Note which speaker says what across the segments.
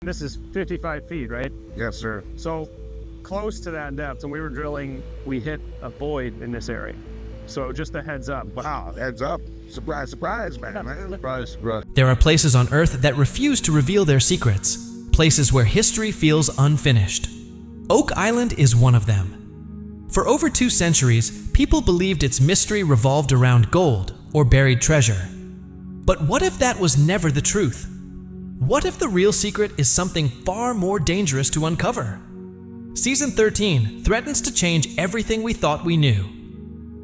Speaker 1: This is 55 feet, right?
Speaker 2: Yes, sir.
Speaker 1: So close to that depth, and we were drilling, we hit a void in this area. So just a heads up.
Speaker 2: Wow, heads up. Surprise, surprise, man. Surprise, surprise.
Speaker 3: There are places on Earth that refuse to reveal their secrets, places where history feels unfinished. Oak Island is one of them. For over 2 centuries, people believed its mystery revolved around gold or buried treasure. But what if that was never the truth? What if the real secret is something far more dangerous to uncover? Season 13 threatens to change everything we thought we knew.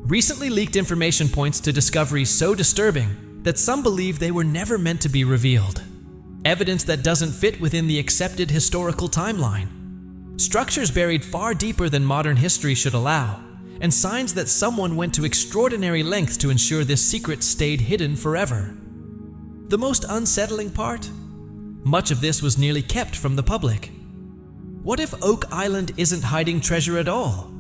Speaker 3: Recently leaked information points to discoveries so disturbing that some believe they were never meant to be revealed. Evidence that doesn't fit within the accepted historical timeline. Structures buried far deeper than modern history should allow, and signs that someone went to extraordinary lengths to ensure this secret stayed hidden forever. The most unsettling part? Much of this was nearly kept from the public. What if Oak Island isn't hiding treasure at all?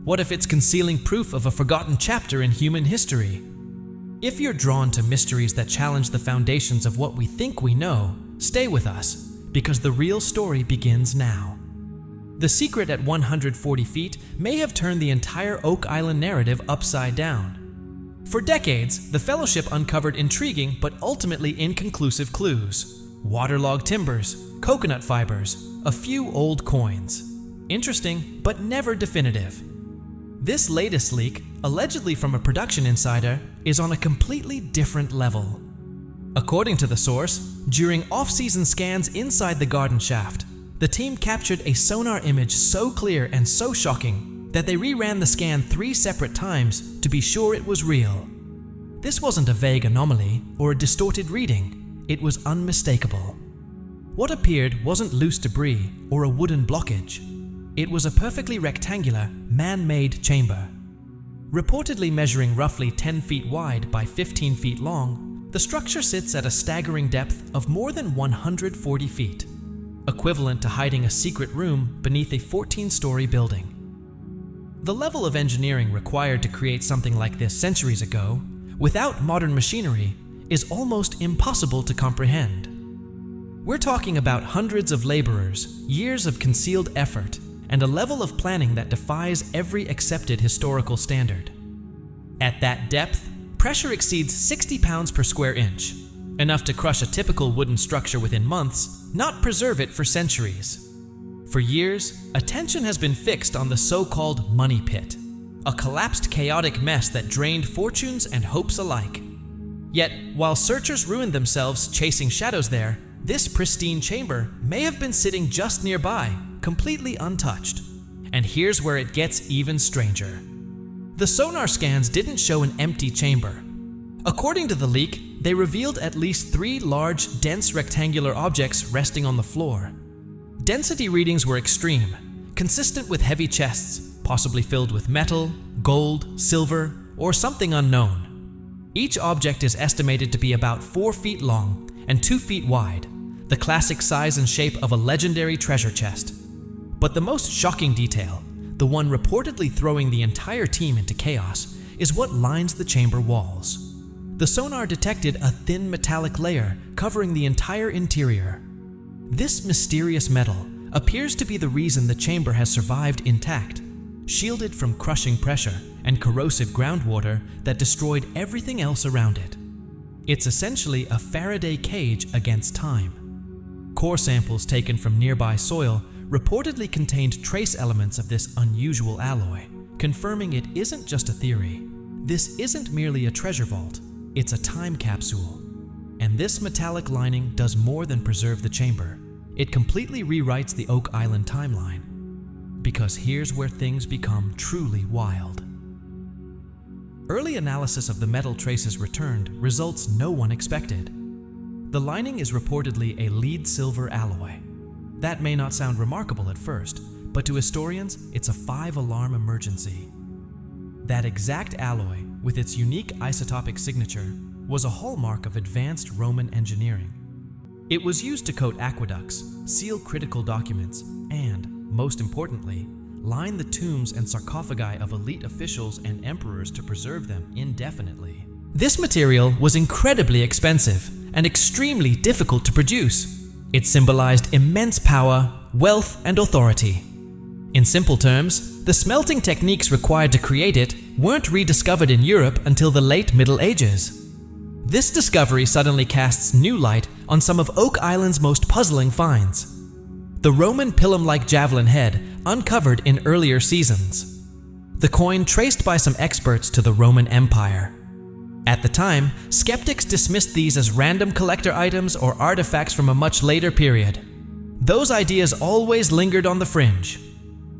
Speaker 3: What if it's concealing proof of a forgotten chapter in human history? If you're drawn to mysteries that challenge the foundations of what we think we know, stay with us, because the real story begins now. The secret at 140 feet may have turned the entire Oak Island narrative upside down. For decades, the Fellowship uncovered intriguing but ultimately inconclusive clues. Waterlogged timbers, coconut fibers, a few old coins. Interesting, but never definitive. This latest leak, allegedly from a production insider, is on a completely different level. According to the source, during off-season scans inside the garden shaft, the team captured a sonar image so clear and so shocking that they reran the scan 3 separate times to be sure it was real. This wasn't a vague anomaly or a distorted reading, it was unmistakable. What appeared wasn't loose debris or a wooden blockage. It was a perfectly rectangular, man-made chamber. Reportedly measuring roughly 10 feet wide by 15 feet long, the structure sits at a staggering depth of more than 140 feet, equivalent to hiding a secret room beneath a 14-story building. The level of engineering required to create something like this centuries ago, without modern machinery, is almost impossible to comprehend. We're talking about hundreds of laborers, years of concealed effort, and a level of planning that defies every accepted historical standard. At that depth, pressure exceeds 60 pounds per square inch, enough to crush a typical wooden structure within months, not preserve it for centuries. For years, attention has been fixed on the so-called money pit, a collapsed chaotic mess that drained fortunes and hopes alike. Yet, while searchers ruined themselves chasing shadows there, this pristine chamber may have been sitting just nearby, completely untouched. And here's where it gets even stranger. The sonar scans didn't show an empty chamber. According to the leak, they revealed at least 3 large, dense rectangular objects resting on the floor. Density readings were extreme, consistent with heavy chests, possibly filled with metal, gold, silver, or something unknown. Each object is estimated to be about 4 feet long and 2 feet wide, the classic size and shape of a legendary treasure chest. But the most shocking detail, the one reportedly throwing the entire team into chaos, is what lines the chamber walls. The sonar detected a thin metallic layer covering the entire interior. This mysterious metal appears to be the reason the chamber has survived intact, shielded from crushing pressure and corrosive groundwater that destroyed everything else around it. It's essentially a Faraday cage against time. Core samples taken from nearby soil reportedly contained trace elements of this unusual alloy, confirming it isn't just a theory. This isn't merely a treasure vault, it's a time capsule. And this metallic lining does more than preserve the chamber. It completely rewrites the Oak Island timeline. Because here's where things become truly wild. Early analysis of the metal traces returned results no one expected. The lining is reportedly a lead-silver alloy. That may not sound remarkable at first, but to historians, it's a 5-alarm emergency. That exact alloy, with its unique isotopic signature, was a hallmark of advanced Roman engineering. It was used to coat aqueducts, seal critical documents, and, most importantly, line the tombs and sarcophagi of elite officials and emperors to preserve them indefinitely. This material was incredibly expensive and extremely difficult to produce. It symbolized immense power, wealth, and authority. In simple terms, the smelting techniques required to create it weren't rediscovered in Europe until the late Middle Ages. This discovery suddenly casts new light on some of Oak Island's most puzzling finds. The Roman pilum-like javelin head uncovered in earlier seasons. The coin traced by some experts to the Roman Empire. At the time, skeptics dismissed these as random collector items or artifacts from a much later period. Those ideas always lingered on the fringe.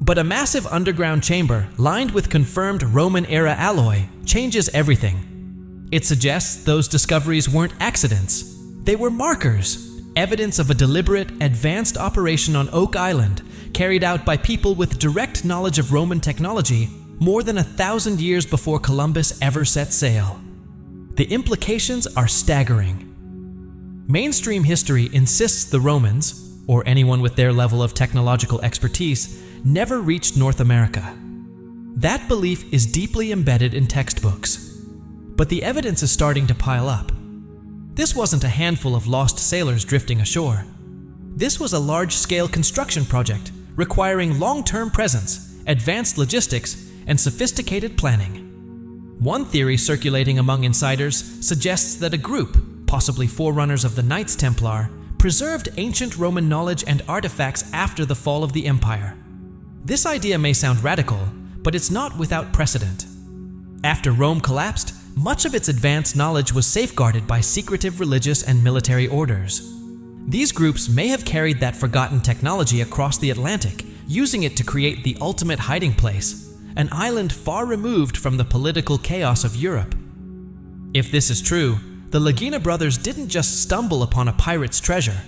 Speaker 3: But a massive underground chamber lined with confirmed Roman-era alloy changes everything. It suggests those discoveries weren't accidents. They were markers, evidence of a deliberate, advanced operation on Oak Island carried out by people with direct knowledge of Roman technology more than 1,000 years before Columbus ever set sail. The implications are staggering. Mainstream history insists the Romans, or anyone with their level of technological expertise, never reached North America. That belief is deeply embedded in textbooks. But the evidence is starting to pile up. This wasn't a handful of lost sailors drifting ashore. This was a large-scale construction project requiring long-term presence, advanced logistics, and sophisticated planning. One theory circulating among insiders suggests that a group, possibly forerunners of the Knights Templar, preserved ancient Roman knowledge and artifacts after the fall of the Empire. This idea may sound radical, but it's not without precedent. After Rome collapsed, much of its advanced knowledge was safeguarded by secretive religious and military orders. These groups may have carried that forgotten technology across the Atlantic, using it to create the ultimate hiding place, an island far removed from the political chaos of Europe. If this is true, the Lagina brothers didn't just stumble upon a pirate's treasure.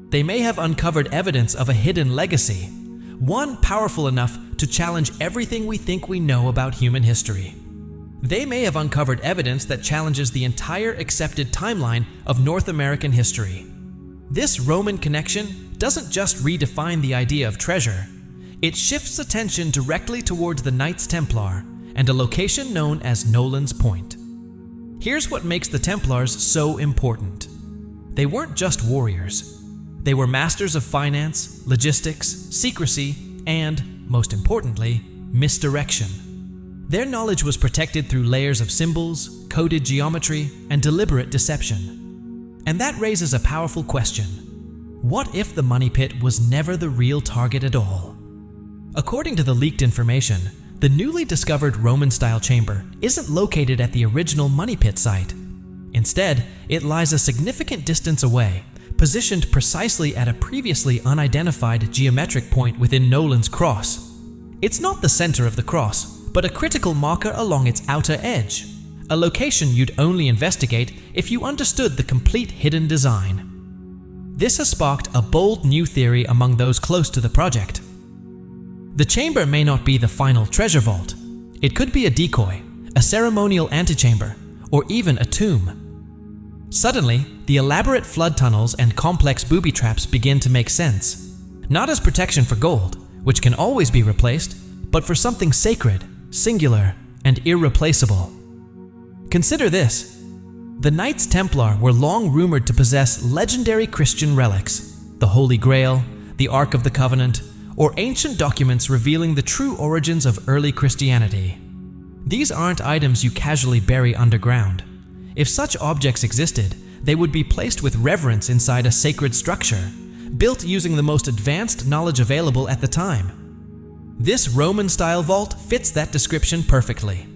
Speaker 3: They may have uncovered evidence of a hidden legacy, one powerful enough to challenge everything we think we know about human history. They may have uncovered evidence that challenges the entire accepted timeline of North American history. This Roman connection doesn't just redefine the idea of treasure, it shifts attention directly towards the Knights Templar and a location known as Nolan's Point. Here's what makes the Templars so important. They weren't just warriors. They were masters of finance, logistics, secrecy, and, most importantly, misdirection. Their knowledge was protected through layers of symbols, coded geometry, and deliberate deception. And that raises a powerful question. What if the money pit was never the real target at all? According to the leaked information, the newly discovered Roman-style chamber isn't located at the original money pit site. Instead, it lies a significant distance away, positioned precisely at a previously unidentified geometric point within Nolan's cross. It's not the center of the cross, but a critical marker along its outer edge, a location you'd only investigate if you understood the complete hidden design. This has sparked a bold new theory among those close to the project. The chamber may not be the final treasure vault. It could be a decoy, a ceremonial antechamber, or even a tomb. Suddenly, the elaborate flood tunnels and complex booby traps begin to make sense. Not as protection for gold, which can always be replaced, but for something sacred, singular, and irreplaceable. Consider this. The Knights Templar were long rumored to possess legendary Christian relics, the Holy Grail, the Ark of the Covenant, or ancient documents revealing the true origins of early Christianity. These aren't items you casually bury underground. If such objects existed, they would be placed with reverence inside a sacred structure, built using the most advanced knowledge available at the time. This Roman-style vault fits that description perfectly.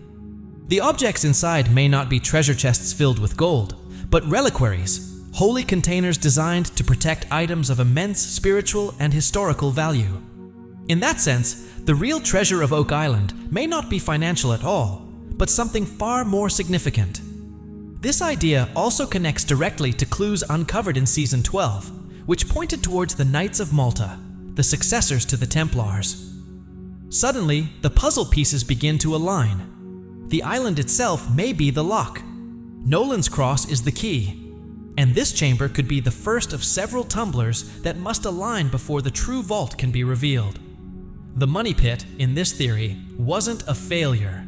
Speaker 3: The objects inside may not be treasure chests filled with gold, but reliquaries, holy containers designed to protect items of immense spiritual and historical value. In that sense, the real treasure of Oak Island may not be financial at all, but something far more significant. This idea also connects directly to clues uncovered in Season 12, which pointed towards the Knights of Malta, the successors to the Templars. Suddenly, the puzzle pieces begin to align. The island itself may be the lock. Nolan's Cross is the key. And this chamber could be the first of several tumblers that must align before the true vault can be revealed. The money pit, in this theory, wasn't a failure.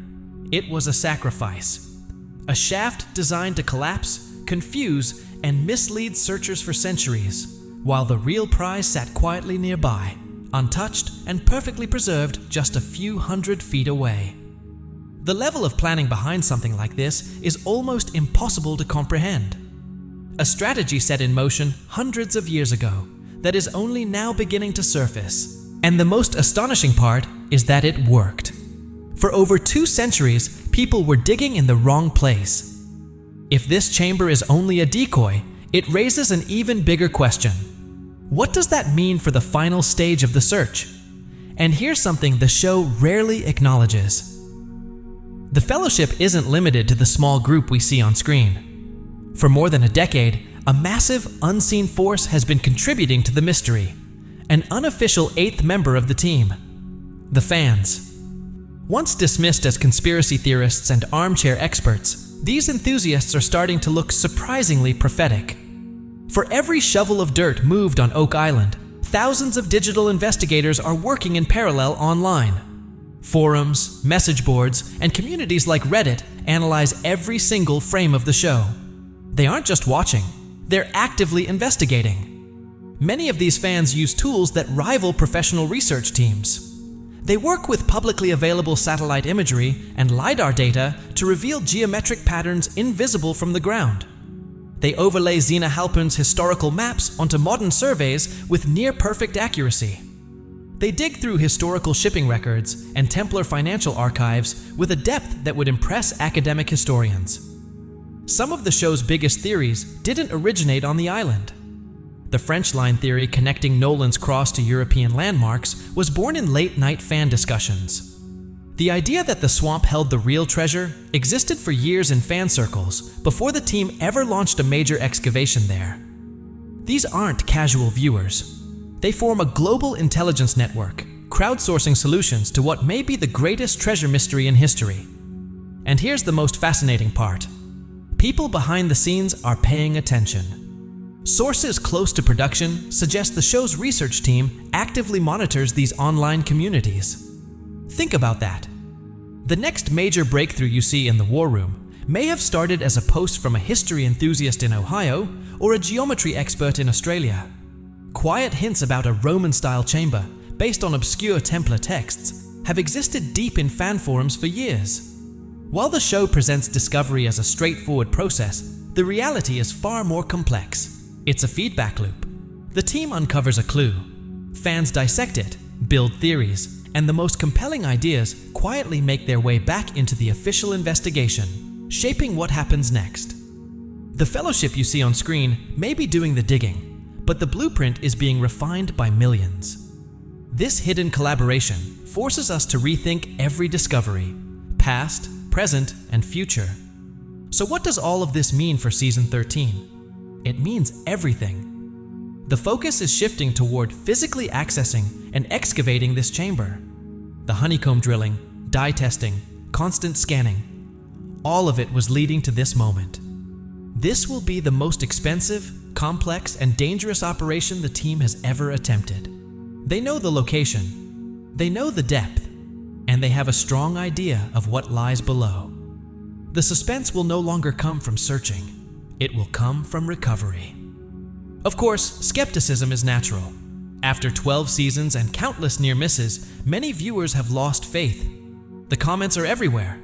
Speaker 3: It was a sacrifice. A shaft designed to collapse, confuse, and mislead searchers for centuries, while the real prize sat quietly nearby, untouched and perfectly preserved just a few hundred feet away. The level of planning behind something like this is almost impossible to comprehend. A strategy set in motion hundreds of years ago that is only now beginning to surface. And the most astonishing part is that it worked. For over 2 centuries, people were digging in the wrong place. If this chamber is only a decoy, it raises an even bigger question. What does that mean for the final stage of the search? And here's something the show rarely acknowledges. The Fellowship isn't limited to the small group we see on screen. For more than a decade, a massive, unseen force has been contributing to the mystery, an unofficial 8th member of the team, the fans. Once dismissed as conspiracy theorists and armchair experts, these enthusiasts are starting to look surprisingly prophetic. For every shovel of dirt moved on Oak Island, thousands of digital investigators are working in parallel online. Forums, message boards, and communities like Reddit analyze every single frame of the show. They aren't just watching, they're actively investigating. Many of these fans use tools that rival professional research teams. They work with publicly available satellite imagery and LiDAR data to reveal geometric patterns invisible from the ground. They overlay Zena Halpern's historical maps onto modern surveys with near-perfect accuracy. They dig through historical shipping records and Templar financial archives with a depth that would impress academic historians. Some of the show's biggest theories didn't originate on the island. The French line theory connecting Nolan's cross to European landmarks was born in late-night fan discussions. The idea that the swamp held the real treasure existed for years in fan circles before the team ever launched a major excavation there. These aren't casual viewers. They form a global intelligence network, crowdsourcing solutions to what may be the greatest treasure mystery in history. And here's the most fascinating part. People behind the scenes are paying attention. Sources close to production suggest the show's research team actively monitors these online communities. Think about that. The next major breakthrough you see in the War Room may have started as a post from a history enthusiast in Ohio or a geometry expert in Australia. Quiet hints about a Roman-style chamber based on obscure Templar texts have existed deep in fan forums for years. While the show presents discovery as a straightforward process, the reality is far more complex. It's a feedback loop. The team uncovers a clue. Fans dissect it, build theories, and the most compelling ideas quietly make their way back into the official investigation, shaping what happens next. The Fellowship you see on screen may be doing the digging, but the blueprint is being refined by millions. This hidden collaboration forces us to rethink every discovery, past, present, and future. So what does all of this mean for Season 13? It means everything. The focus is shifting toward physically accessing and excavating this chamber. The honeycomb drilling, dye testing, constant scanning, all of it was leading to this moment. This will be the most expensive, complex, and dangerous operation the team has ever attempted. They know the location, they know the depth, and they have a strong idea of what lies below. The suspense will no longer come from searching, it will come from recovery. Of course, skepticism is natural. After 12 seasons and countless near misses, many viewers have lost faith. The comments are everywhere.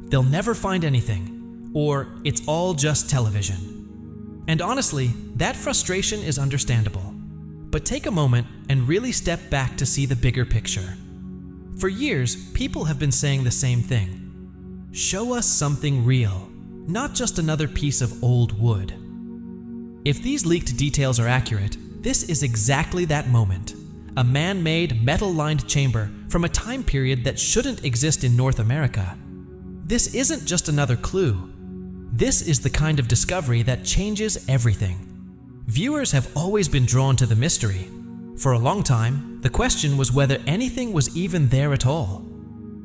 Speaker 3: They'll never find anything, or it's all just television. And honestly, that frustration is understandable. But take a moment and really step back to see the bigger picture. For years, people have been saying the same thing. Show us something real, not just another piece of old wood. If these leaked details are accurate, this is exactly that moment. A man-made, metal-lined chamber from a time period that shouldn't exist in North America. This isn't just another clue. This is the kind of discovery that changes everything. Viewers have always been drawn to the mystery. For a long time, the question was whether anything was even there at all.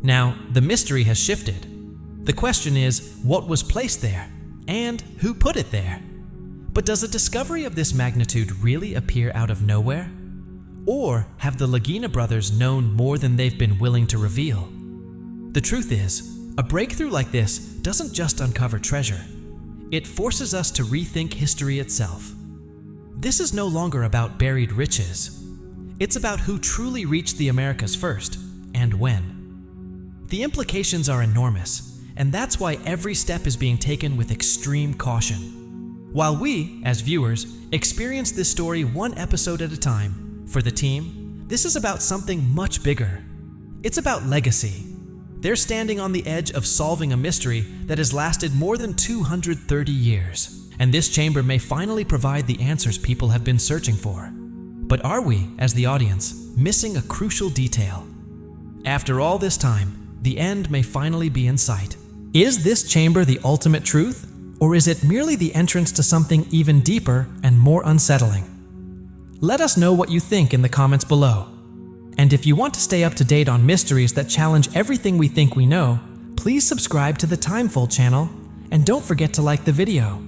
Speaker 3: Now, the mystery has shifted. The question is, what was placed there? And who put it there? But does a discovery of this magnitude really appear out of nowhere? Or have the Lagina brothers known more than they've been willing to reveal? The truth is, a breakthrough like this doesn't just uncover treasure. It forces us to rethink history itself. this is no longer about buried riches. It's about who truly reached the Americas first, and when. The implications are enormous, and that's why every step is being taken with extreme caution. While we, as viewers, experience this story one episode at a time, for the team, this is about something much bigger. It's about legacy. They're standing on the edge of solving a mystery that has lasted more than 230 years, and this chamber may finally provide the answers people have been searching for. But are we, as the audience, missing a crucial detail? After all this time, the end may finally be in sight. Is this chamber the ultimate truth, or is it merely the entrance to something even deeper and more unsettling? Let us know what you think in the comments below. And if you want to stay up to date on mysteries that challenge everything we think we know, please subscribe to the TimeFold channel, and don't forget to like the video.